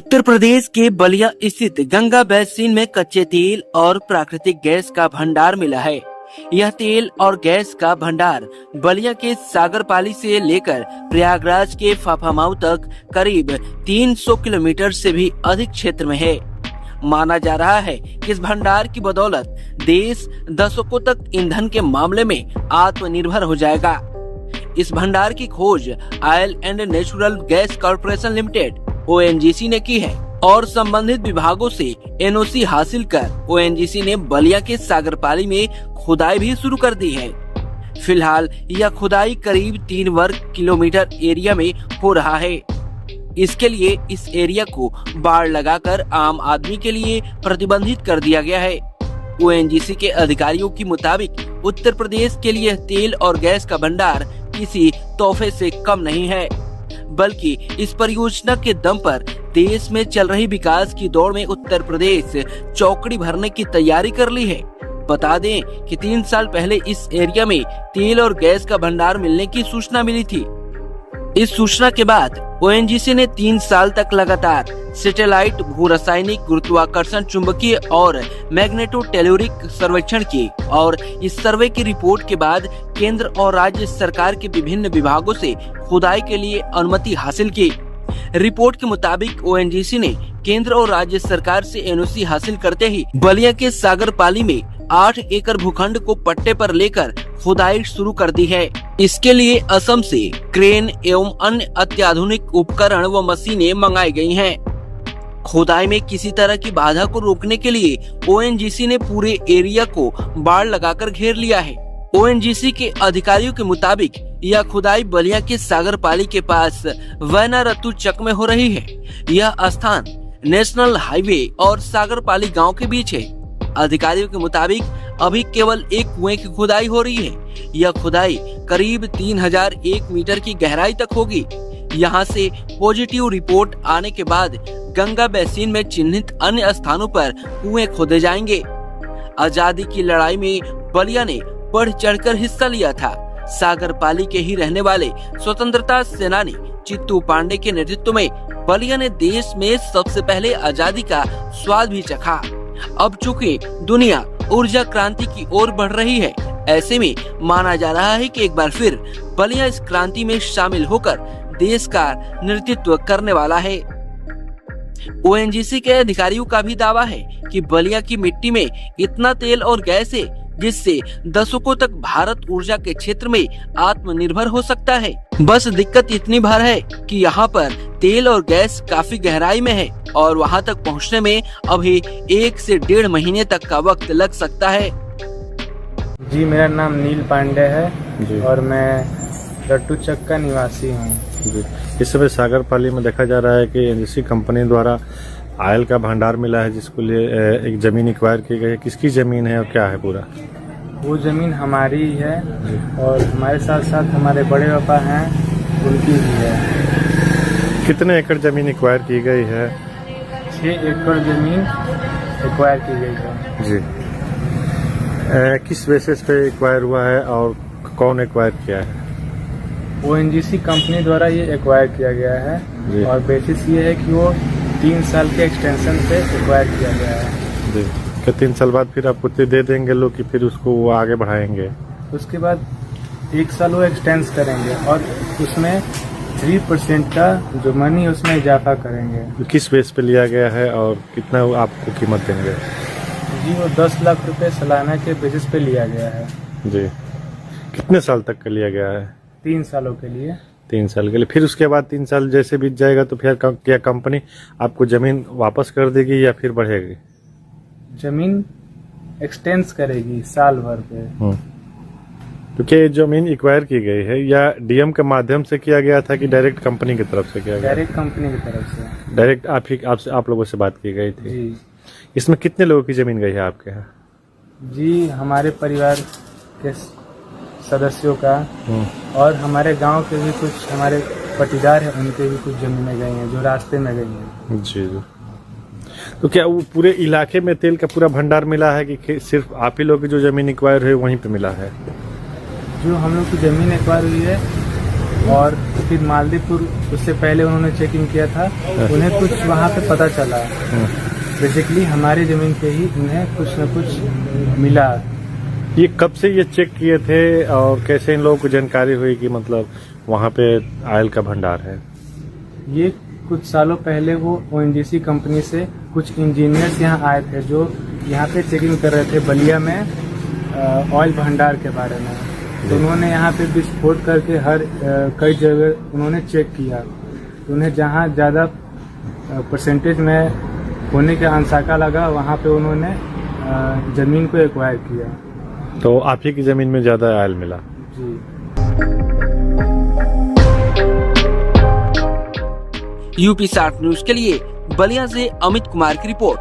उत्तर प्रदेश के बलिया स्थित गंगा बेसिन में कच्चे तेल और प्राकृतिक गैस का भंडार मिला है। यह तेल और गैस का भंडार बलिया के सागरपाली से लेकर प्रयागराज के फाफामाऊ तक करीब 300 किलोमीटर से भी अधिक क्षेत्र में है। माना जा रहा है कि इस भंडार की बदौलत देश दशकों तक ईंधन के मामले में आत्मनिर्भर हो जाएगा। इस भंडार की खोज oil and natural gas corporation limited ONGC ने की है और संबंधित विभागों से NOC हासिल कर ONGC ने बलिया के सागरपाली में खुदाई भी शुरू कर दी है। फिलहाल यह खुदाई करीब 3 वर्ग किलोमीटर एरिया में हो रहा है। इसके लिए इस एरिया को बाड़ लगाकर आम आदमी के लिए प्रतिबंधित कर दिया गया है। ONGC के अधिकारियों के मुताबिक उत्तर प्रदेश के लिए तेल और गैस का भंडार किसी तोहफे से कम नहीं है, बल्कि इस परियोजना के दम पर देश में चल रही विकास की दौड़ में उत्तर प्रदेश चौकड़ी भरने की तैयारी कर ली है। बता दें कि 3 साल पहले इस एरिया में तेल और गैस का भंडार मिलने की सूचना मिली थी। इस सूचना के बाद ONGC ने 3 साल तक लगातार सैटेलाइट भू रासायनिक गुरुत्वाकर्षण चुंबकीय और मैग्नेटोटेलुरिक सर्वेक्षण किए और इस सर्वे की रिपोर्ट के बाद केंद्र और राज्य सरकार के विभिन्न विभागों से खुदाई के लिए अनुमति हासिल की। रिपोर्ट के मुताबिक ONGC ने केंद्र और राज्य सरकार से NOC हासिल करते ही बलिया के सागरपाली में 8 एकड़ भूखंड को पट्टे पर लेकर खुदाई शुरू कर दी है। इसके लिए असम से क्रेन एवं अन्य अत्याधुनिक उपकरण व मशीनें मंगाई गई हैं। खुदाई में किसी तरह की बाधा को रोकने के लिए ONGC ने पूरे एरिया को बाड़ लगाकर घेर लिया है। ONGC के अधिकारियों के मुताबिक यह खुदाई बलिया के सागरपाली के पास वैनारतु चक में हो रही है। यह स्थान नेशनल हाईवे और सागरपाली गांव के बीच है। अधिकारियों के मुताबिक अभी केवल एक कुएं की खुदाई हो रही है। यह खुदाई करीब 3001 मीटर की गहराई तक होगी। यहां से पॉजिटिव रिपोर्ट आने के बाद गंगा बेसिन में चिन्हित अन्य स्थानों पर कुएं खोदे जाएंगे। आजादी की लड़ाई में बलिया ने बढ़ चढ़कर हिस्सा लिया था। सागरपाली के ही रहने वाले स्वतंत्रता सेनानी चित्तू पांडे के नेतृत्व में बलिया ने देश में सबसे पहले आजादी का स्वाद भी चखा। अब चूंकि दुनिया ऊर्जा क्रांति की ओर बढ़ रही है, ऐसे में माना जा रहा है कि एक बार फिर बलिया इस क्रांति में शामिल होकर देश का नेतृत्व करने वाला है। ONGC के अधिकारियों का भी दावा है कि बलिया की मिट्टी में इतना तेल और गैस है जिससे दशकों तक भारत ऊर्जा के क्षेत्र में आत्मनिर्भर हो सकता है। बस दिक्कत इतनी भर है कि यहाँ पर तेल और गैस काफी गहराई में है और वहाँ तक पहुँचने में अभी 1 से 1.5 महीने तक का वक्त लग सकता है। जी, मेरा नाम नील पांडे है जी। और मैं रट्टू चक का निवासी हूँ। इस समय सागरपाली में देखा जा रहा है कि NOC कंपनी द्वारा ऑयल का भंडार मिला है, जिसको लिए एक जमीन एक्वायर की गई है। किसकी जमीन है और क्या है पूरा? वो जमीन हमारी ही है और हमारे साथ साथ हमारे बड़े पापा हैं, उनकी भी है। कितने एकड़ जमीन एक्वायर की गई है? 6 एकड़ जमीन एक्वायर की गई है जी। किस बेसिस पे एक्वायर हुआ है और कौन एक्वायर किया है? ONGC कंपनी द्वारा ये एक्वायर किया गया है और बेसिस ये है कि वो 3 साल के एक्सटेंशन से एक्वायर किया गया है जी। क्या 3 साल बाद फिर आपको दे देंगे लोग कि फिर उसको वो आगे बढ़ाएंगे? उसके बाद 1 साल वो एक्सटेंस करेंगे और उसमें 3% का जो मनी उसमें इजाफा करेंगे। किस बेस पे लिया गया है और कितना आपको कीमत देंगे? जी, वो 10 लाख रुपए सालाना के बेसिस पे लिया गया है जी। कितने साल तक का लिया गया है? 3 सालों के लिए। 3 साल के लिए। फिर उसके बाद 3 साल जैसे बीत जाएगा तो फिर क्या कंपनी आपको जमीन वापस कर देगी या फिर बढ़ेगी? जमीन एक्सटेंस करेगी साल भर पे। तो क्या जमीन एक्वायर की गई है या DM के माध्यम से किया गया था कि डायरेक्ट कंपनी की तरफ से किया गया? डायरेक्ट कंपनी की तरफ से। डायरेक्ट आप लोगों से बात की गई थी जी। इसमें कितने लोगों की जमीन गई है आपके यहाँ? जी, हमारे परिवार के सदस्यों का और हमारे गांव के भी कुछ हमारे पटीदार हैं, उनके भी कुछ जमीनें गई हैं जो रास्ते में गई हैं। जी। तो क्या वो पूरे इलाके में तेल का पूरा भंडार मिला है कि सिर्फ आप ही लोग की जो जमीन एक्वायर है वहीं पे मिला है? जो हम लोग की जमीन एक्वायर हुई है और फिर मालदीपुर उससे पहले उन्होंने चेकिंग किया था। उन्हें कुछ वहाँ पे पता चला, बेसिकली हमारी जमीन पे ही उन्हें कुछ न कुछ मिला। ये कब से ये चेक किए थे और कैसे इन लोगों को जानकारी हुई कि मतलब वहाँ पे ऑयल का भंडार है? ये कुछ सालों पहले वो ONGC कंपनी से कुछ इंजीनियर्स यहाँ आए थे जो यहाँ पे चेकिंग कर रहे थे बलिया में ऑयल भंडार के बारे में। तो उन्होंने यहाँ पे विस्फोट करके कई जगह उन्होंने चेक किया। उन्हें जहाँ ज़्यादा परसेंटेज में होने का अंसाका लगा वहाँ पे उन्होंने ज़मीन को एक्वायर किया। तो आप ही की जमीन में ज्यादा ऑयल मिला? जी। यूपी 60 न्यूज के लिए बलिया से अमित कुमार की रिपोर्ट।